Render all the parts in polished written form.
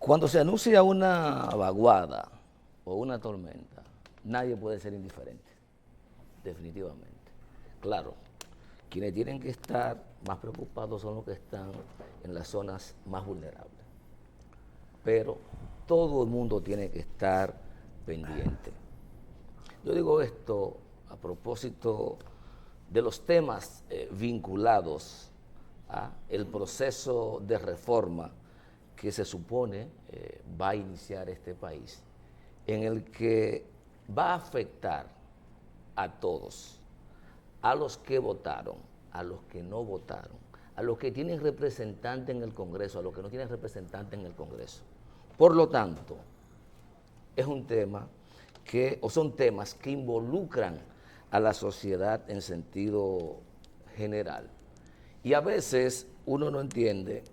Cuando se anuncia una vaguada o una tormenta, nadie puede ser indiferente, definitivamente. Claro, quienes tienen que estar más preocupados son los que están en las zonas más vulnerables. Pero todo el mundo tiene que estar pendiente. Yo digo esto a propósito de los temas vinculados a el proceso de reforma que se supone va a iniciar este país, en el que va a afectar a todos, a los que votaron, a los que no votaron, a los que tienen representante en el Congreso, a los que no tienen representante en el Congreso. Por lo tanto, es un tema o son temas que involucran a la sociedad en sentido general. Y a veces uno no entiende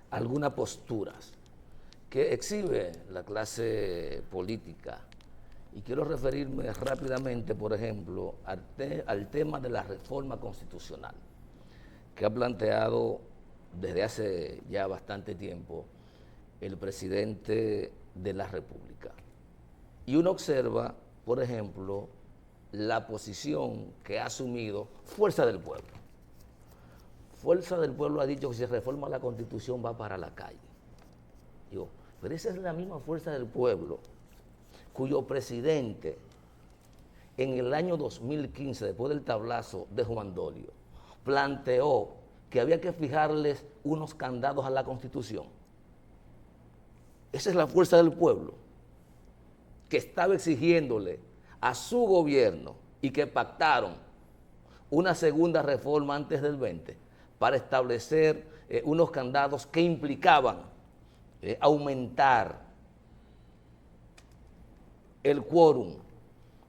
algunas posturas que exhibe la clase política. Y quiero referirme rápidamente, por ejemplo, al tema de la reforma constitucional, que ha planteado desde hace ya bastante tiempo el presidente de la República. Y uno observa, por ejemplo, la posición que ha asumido Fuerza del Pueblo. Fuerza del Pueblo ha dicho que si se reforma la Constitución va para la calle. Digo, pero esa es la misma Fuerza del Pueblo cuyo presidente en el año 2015, después del tablazo de Juan Dolio, planteó que había que fijarles unos candados a la Constitución. Esa es la Fuerza del Pueblo que estaba exigiéndole a su gobierno y que pactaron una segunda reforma antes del 20 para establecer unos candados que implicaban aumentar el quórum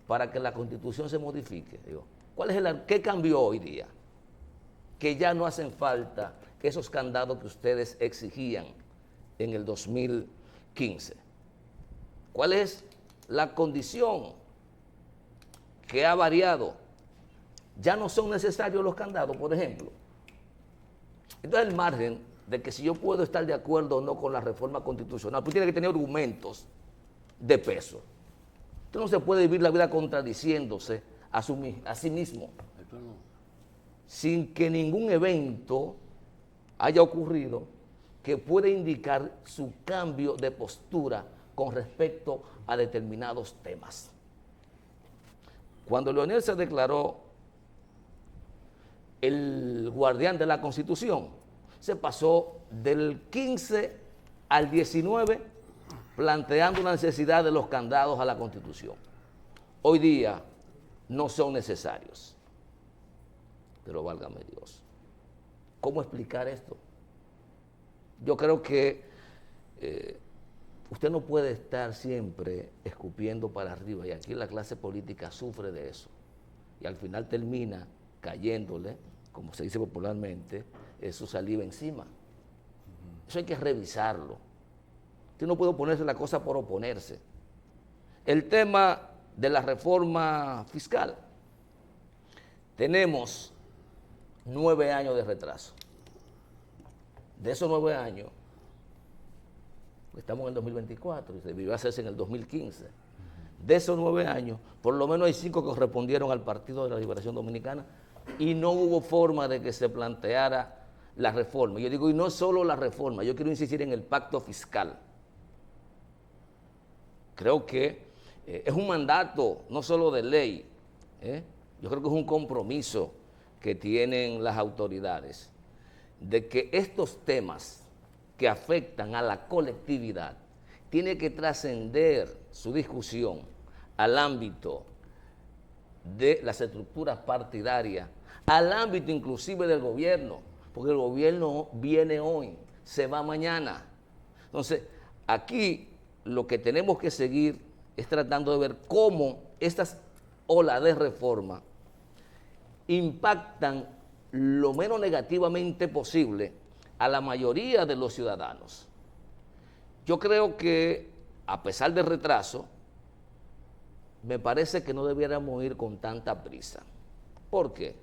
para que la Constitución se modifique. Digo, ¿qué cambió hoy día? Que ya no hacen falta esos candados que ustedes exigían en el 2015. ¿Cuál es la condición que ha variado? Ya no son necesarios los candados, por ejemplo. Entonces el margen de que si yo puedo estar de acuerdo o no con la reforma constitucional, pues tiene que tener argumentos de peso. Usted no se puede vivir la vida contradiciéndose a sí mismo, sin que ningún evento haya ocurrido que pueda indicar su cambio de postura con respecto a determinados temas. Cuando Leonel se declaró el guardián de la Constitución, se pasó del 15 al 19 planteando la necesidad de los candados a la Constitución. Hoy día no son necesarios, pero válgame Dios. ¿Cómo explicar esto? Yo creo que usted no puede estar siempre escupiendo para arriba, y aquí la clase política sufre de eso, y al final termina cayéndole, como se dice popularmente, su saliva encima. Eso hay que revisarlo. Usted no puede oponerse a la cosa por oponerse. El tema de la reforma fiscal. Tenemos 9 años de retraso. De esos 9 años, estamos en el 2024 y se debió hacerse en el 2015. De esos 9 años, por lo menos hay 5 que correspondieron al Partido de la Liberación Dominicana y no hubo forma de que se planteara la reforma. Yo digo, y no solo la reforma, yo quiero insistir en el pacto fiscal. Creo que es un mandato no solo de ley, yo creo que es un compromiso que tienen las autoridades de que estos temas que afectan a la colectividad tiene que trascender su discusión al ámbito de las estructuras partidarias, al ámbito inclusive del gobierno, porque el gobierno viene hoy, se va mañana. Entonces, aquí lo que tenemos que seguir es tratando de ver cómo estas olas de reforma impactan lo menos negativamente posible a la mayoría de los ciudadanos. Yo creo que, a pesar del retraso, me parece que no debiéramos ir con tanta prisa. ¿Por qué?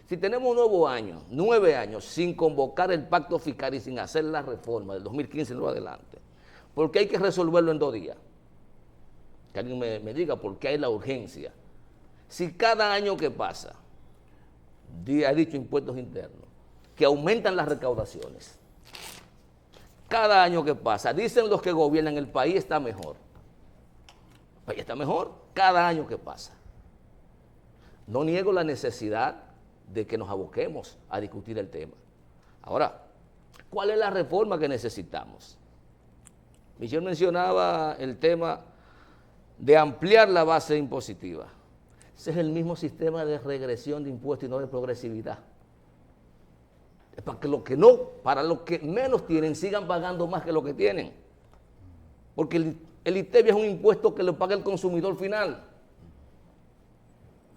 Si tenemos un nuevo año, 9 años, sin convocar el pacto fiscal y sin hacer la reforma del 2015 en lo adelante, porque hay que resolverlo en 2 días. Que alguien me diga por qué hay la urgencia. Si cada año que pasa, ha dicho impuestos internos, que aumentan las recaudaciones, cada año que pasa, dicen los que gobiernan, el país está mejor. El país está mejor cada año que pasa. No niego la necesidad de que nos aboquemos a discutir el tema. Ahora, ¿cuál es la reforma que necesitamos? Michelle mencionaba el tema de ampliar la base impositiva. Ese es el mismo sistema de regresión de impuestos y no de progresividad. Es para los que menos tienen, sigan pagando más que lo que tienen. Porque el ITEVI es un impuesto que lo paga el consumidor final.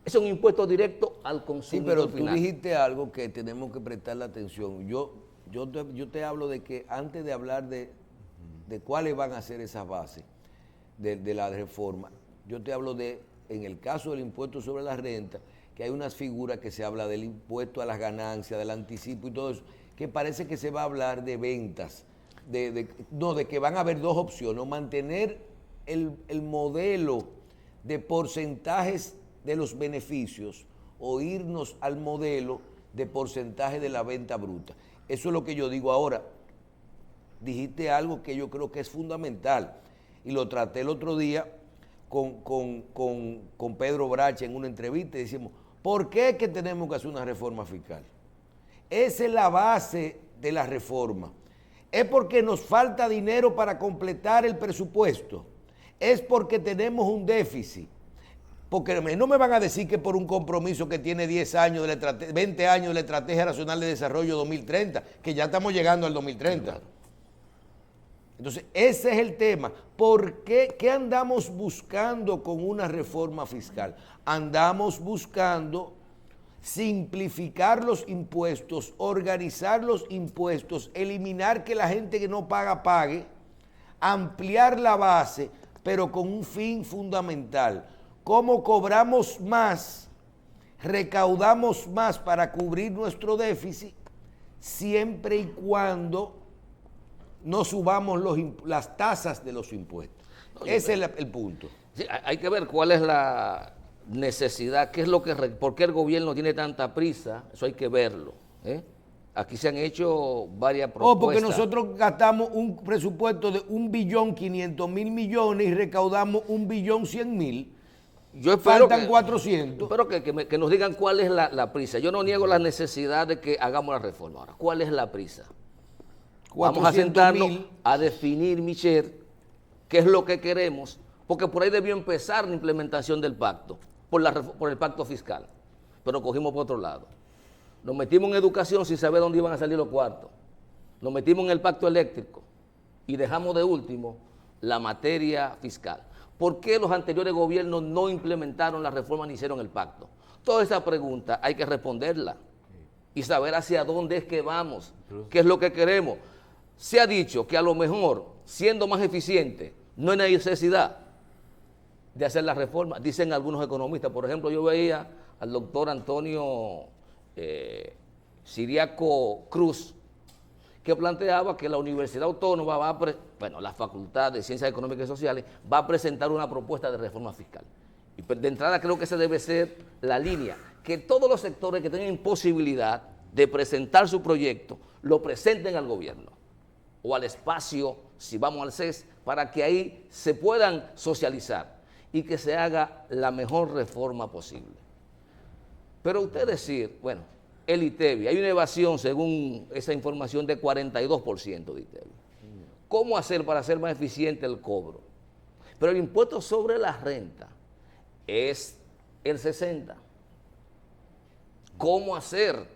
Es un impuesto directo al consumidor final. Sí, pero tú dijiste algo que tenemos que prestarle atención. Yo te hablo de que antes de hablar de cuáles van a ser esas bases de la reforma, yo te hablo de, en el caso del impuesto sobre la renta, que hay unas figuras que se habla del impuesto a las ganancias, del anticipo y todo eso, que parece que se va a hablar de ventas, de que van a haber 2 opciones, o mantener el modelo de porcentajes de los beneficios o irnos al modelo de porcentaje de la venta bruta. Eso es lo que yo digo ahora. Dijiste algo que yo creo que es fundamental y lo traté el otro día con Pedro Brache en una entrevista y decimos, ¿por qué es que tenemos que hacer una reforma fiscal? Esa es la base de la reforma. ¿Es porque nos falta dinero para completar el presupuesto? ¿Es porque tenemos un déficit? Porque no me van a decir que por un compromiso que tiene 10 años, 20 años de la Estrategia Nacional de Desarrollo 2030, que ya estamos llegando al 2030. Claro. Entonces, ese es el tema. ¿Por qué? ¿Qué andamos buscando con una reforma fiscal? Andamos buscando simplificar los impuestos, organizar los impuestos, eliminar que la gente que no paga, pague, ampliar la base, pero con un fin fundamental. ¿Cómo cobramos más, recaudamos más para cubrir nuestro déficit, siempre y cuando no subamos las tasas de los impuestos? Ese es el punto. Sí, hay que ver cuál es la necesidad, por qué el gobierno tiene tanta prisa, eso hay que verlo. Aquí se han hecho varias propuestas. Porque nosotros gastamos un presupuesto de 1.500.000.000.000 y recaudamos 1.100.000.000. Faltan 400. Espero que nos digan cuál es la prisa. Yo no niego la necesidad de que hagamos la reforma. Ahora, ¿cuál es la prisa? Vamos a sentarnos a definir, Michelle, qué es lo que queremos, porque por ahí debió empezar la implementación del pacto, por el pacto fiscal, pero cogimos por otro lado. Nos metimos en educación sin saber dónde iban a salir los cuartos. Nos metimos en el pacto eléctrico y dejamos de último la materia fiscal. ¿Por qué los anteriores gobiernos no implementaron la reforma ni hicieron el pacto? Toda esa pregunta hay que responderla y saber hacia dónde es que vamos, qué es lo que queremos. Se ha dicho que a lo mejor, siendo más eficiente, no hay necesidad de hacer la reforma, dicen algunos economistas. Por ejemplo, yo veía al doctor Antonio Siriaco Cruz, que planteaba que la Universidad Autónoma la Facultad de Ciencias Económicas y Sociales va a presentar una propuesta de reforma fiscal. Y de entrada creo que esa debe ser la línea, que todos los sectores que tengan posibilidad de presentar su proyecto, lo presenten al gobierno o al espacio, si vamos al CES, para que ahí se puedan socializar y que se haga la mejor reforma posible. Pero usted decir, bueno, el ITEVI, hay una evasión, según esa información, de 42% de ITEVI. ¿Cómo hacer para hacer más eficiente el cobro? Pero el impuesto sobre la renta es el 60%. ¿Cómo hacer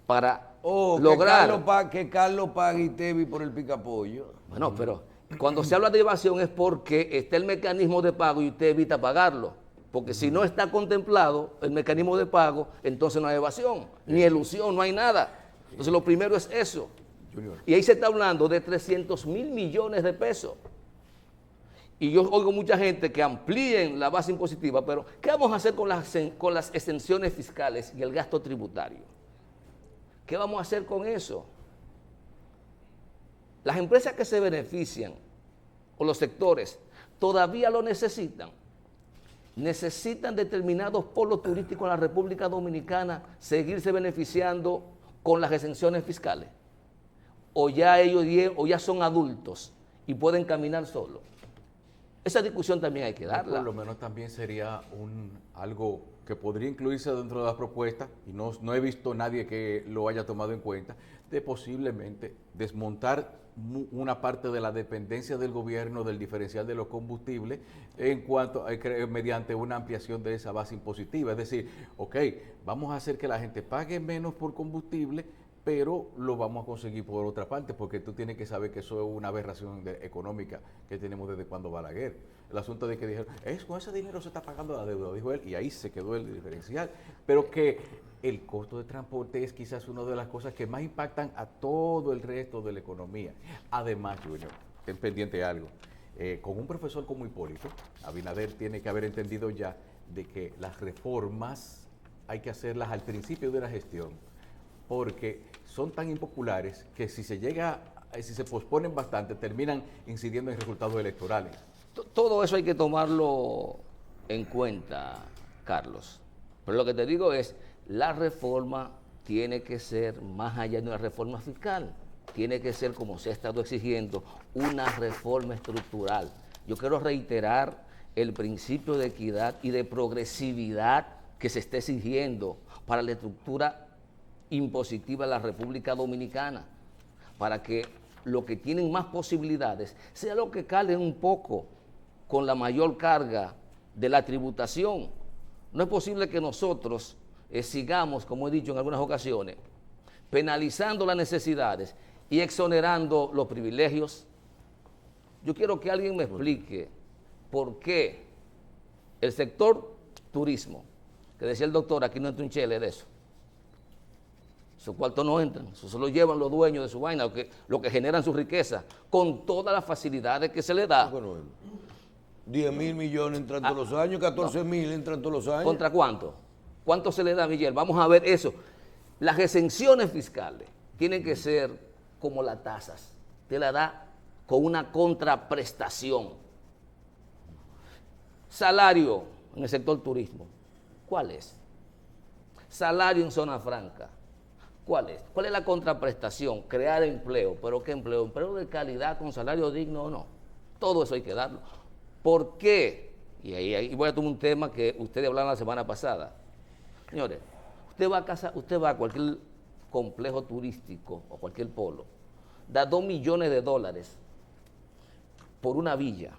para lograr que Carlos pague ITEVI por el picapollo? Bueno, pero cuando se habla de evasión es porque está el mecanismo de pago y usted evita pagarlo. Porque si no está contemplado el mecanismo de pago, entonces no hay evasión, ni elusión, no hay nada. Entonces lo primero es eso. Y ahí se está hablando de 300.000 millones de pesos. Y yo oigo mucha gente que amplíen la base impositiva, pero ¿qué vamos a hacer con las exenciones fiscales y el gasto tributario? ¿Qué vamos a hacer con eso? Las empresas que se benefician o los sectores todavía lo necesitan. Necesitan determinados polos turísticos en la República Dominicana seguirse beneficiando con las exenciones fiscales. O ya ellos o ya son adultos y pueden caminar solos. Esa discusión también hay que darla. Por lo menos también sería algo que podría incluirse dentro de las propuestas, y no he visto nadie que lo haya tomado en cuenta, de posiblemente desmontar una parte de la dependencia del gobierno del diferencial de los combustibles en cuanto mediante una ampliación de esa base impositiva. Es decir, ok, vamos a hacer que la gente pague menos por combustible, pero lo vamos a conseguir por otra parte, porque tú tienes que saber que eso es una aberración económica que tenemos desde cuando Balaguer. El asunto de que dijeron, con ese dinero se está pagando la deuda, dijo él, y ahí se quedó el diferencial. Pero que el costo de transporte es quizás una de las cosas que más impactan a todo el resto de la economía. Además, Junior, ten pendiente algo. Con un profesor como Hipólito, Abinader tiene que haber entendido ya de que las reformas hay que hacerlas al principio de la gestión, porque son tan impopulares que si se posponen bastante, terminan incidiendo en resultados electorales. Todo eso hay que tomarlo en cuenta, Carlos. Pero lo que te digo es, la reforma tiene que ser más allá de una reforma fiscal. Tiene que ser, como se ha estado exigiendo, una reforma estructural. Yo quiero reiterar el principio de equidad y de progresividad que se está exigiendo para la estructura impositiva de la República Dominicana, para que los que tienen más posibilidades sea lo que calen un poco con la mayor carga de la tributación. No es posible que nosotros sigamos, como he dicho en algunas ocasiones, penalizando las necesidades y exonerando los privilegios. Yo quiero que alguien me explique por qué el sector turismo, que decía el doctor, aquí no entra un chele de eso. Esos cuartos no entran, eso se lo llevan los dueños de su vaina, lo que generan su riqueza, con todas las facilidades que se le da. 10.000 millones entran todos los años, 14.000 entran todos los años. ¿Contra cuánto? ¿Cuánto se le da, Miguel? Vamos a ver eso. Las exenciones fiscales tienen que ser como las tasas. Te la da con una contraprestación. Salario en el sector turismo, ¿cuál es? Salario en zona franca, ¿cuál es? ¿Cuál es la contraprestación? Crear empleo. ¿Pero qué empleo? ¿Empleo de calidad con salario digno o no? Todo eso hay que darlo. ¿Por qué? Y ahí voy a tomar un tema que ustedes hablaron la semana pasada. Señores, usted va a cualquier complejo turístico o cualquier polo, da $2 millones por una villa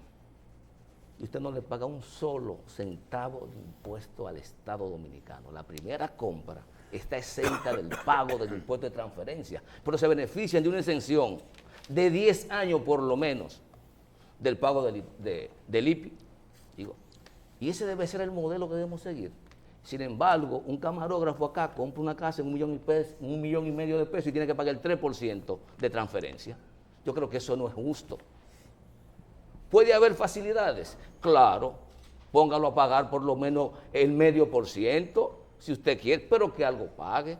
y usted no le paga un solo centavo de impuesto al Estado Dominicano. La primera compra está exenta del pago del impuesto de transferencia, pero se benefician de una exención de 10 años por lo menos del pago del IPI. Digo, y ese debe ser el modelo que debemos seguir. Sin embargo, un camarógrafo acá compra una casa en $1,5 millones de pesos y tiene que pagar el 3% de transferencia. Yo creo que eso no es justo. ¿Puede haber facilidades? Claro, póngalo a pagar por lo menos el 0,5%, si usted quiere, pero que algo pague.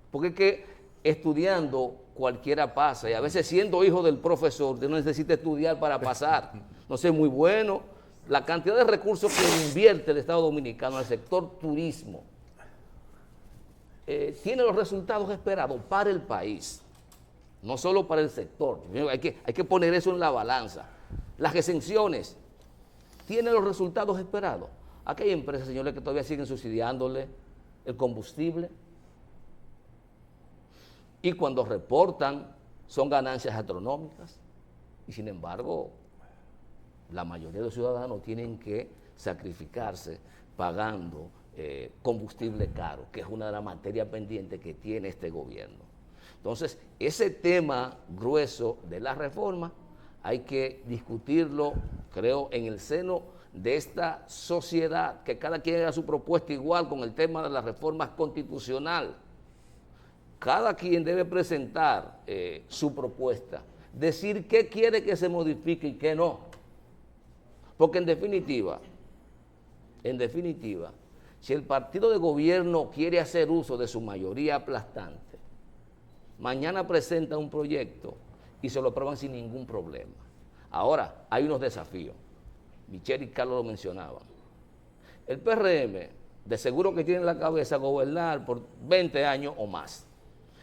Porque es que estudiando cualquiera pasa, y a veces siendo hijo del profesor, usted no necesita estudiar para pasar. No sé, muy bueno. La cantidad de recursos que invierte el Estado Dominicano en el sector turismo tiene los resultados esperados para el país, no solo para el sector. Hay que poner eso en la balanza. Las exenciones tienen los resultados esperados. Aquí hay empresas, señores, que todavía siguen subsidiándole el combustible y cuando reportan son ganancias astronómicas y sin embargo la mayoría de los ciudadanos tienen que sacrificarse pagando combustible caro, que es una de las materias pendientes que tiene este gobierno. Entonces, ese tema grueso de la reforma hay que discutirlo, creo, en el seno de esta sociedad, que cada quien haga su propuesta igual con el tema de las reformas constitucional. Cada quien debe presentar su propuesta, decir qué quiere que se modifique y qué no. Porque en definitiva, si el partido de gobierno quiere hacer uso de su mayoría aplastante, mañana presenta un proyecto y se lo aprueban sin ningún problema. Ahora, hay unos desafíos. Michelle y Carlos lo mencionaban. El PRM, de seguro que tiene en la cabeza gobernar por 20 años o más.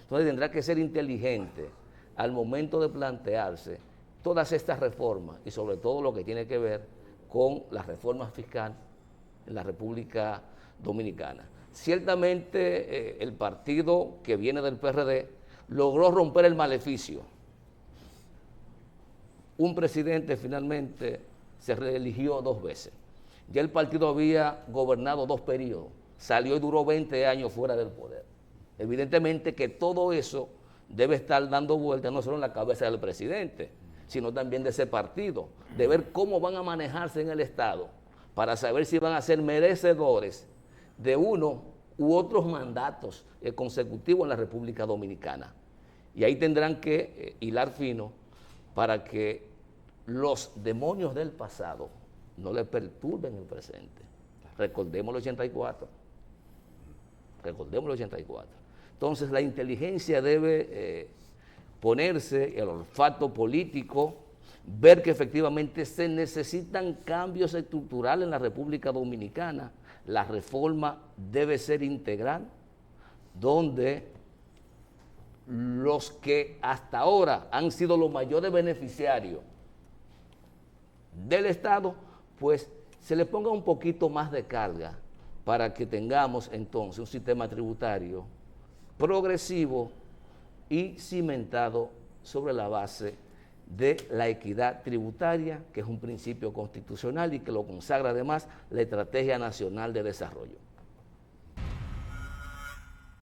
Entonces tendrá que ser inteligente al momento de plantearse todas estas reformas y sobre todo lo que tiene que ver con la reforma fiscal en la República Dominicana. Ciertamente el partido que viene del PRD logró romper el maleficio. Un presidente finalmente se reeligió 2 veces. Ya el partido había gobernado 2 periodos, salió y duró 20 años fuera del poder. Evidentemente que todo eso debe estar dando vueltas no solo en la cabeza del presidente, sino también de ese partido, de ver cómo van a manejarse en el Estado, para saber si van a ser merecedores de uno u otros mandatos consecutivos en la República Dominicana. Y ahí tendrán que hilar fino para que los demonios del pasado no le perturben el presente. Recordemos el 84. Recordemos el 84. Entonces la inteligencia debe ponerse, el olfato político, ver que efectivamente se necesitan cambios estructurales en la República Dominicana. La reforma debe ser integral, donde los que hasta ahora han sido los mayores beneficiarios del Estado, pues se le ponga un poquito más de carga para que tengamos entonces un sistema tributario progresivo y cimentado sobre la base de la equidad tributaria, que es un principio constitucional y que lo consagra además la Estrategia Nacional de Desarrollo.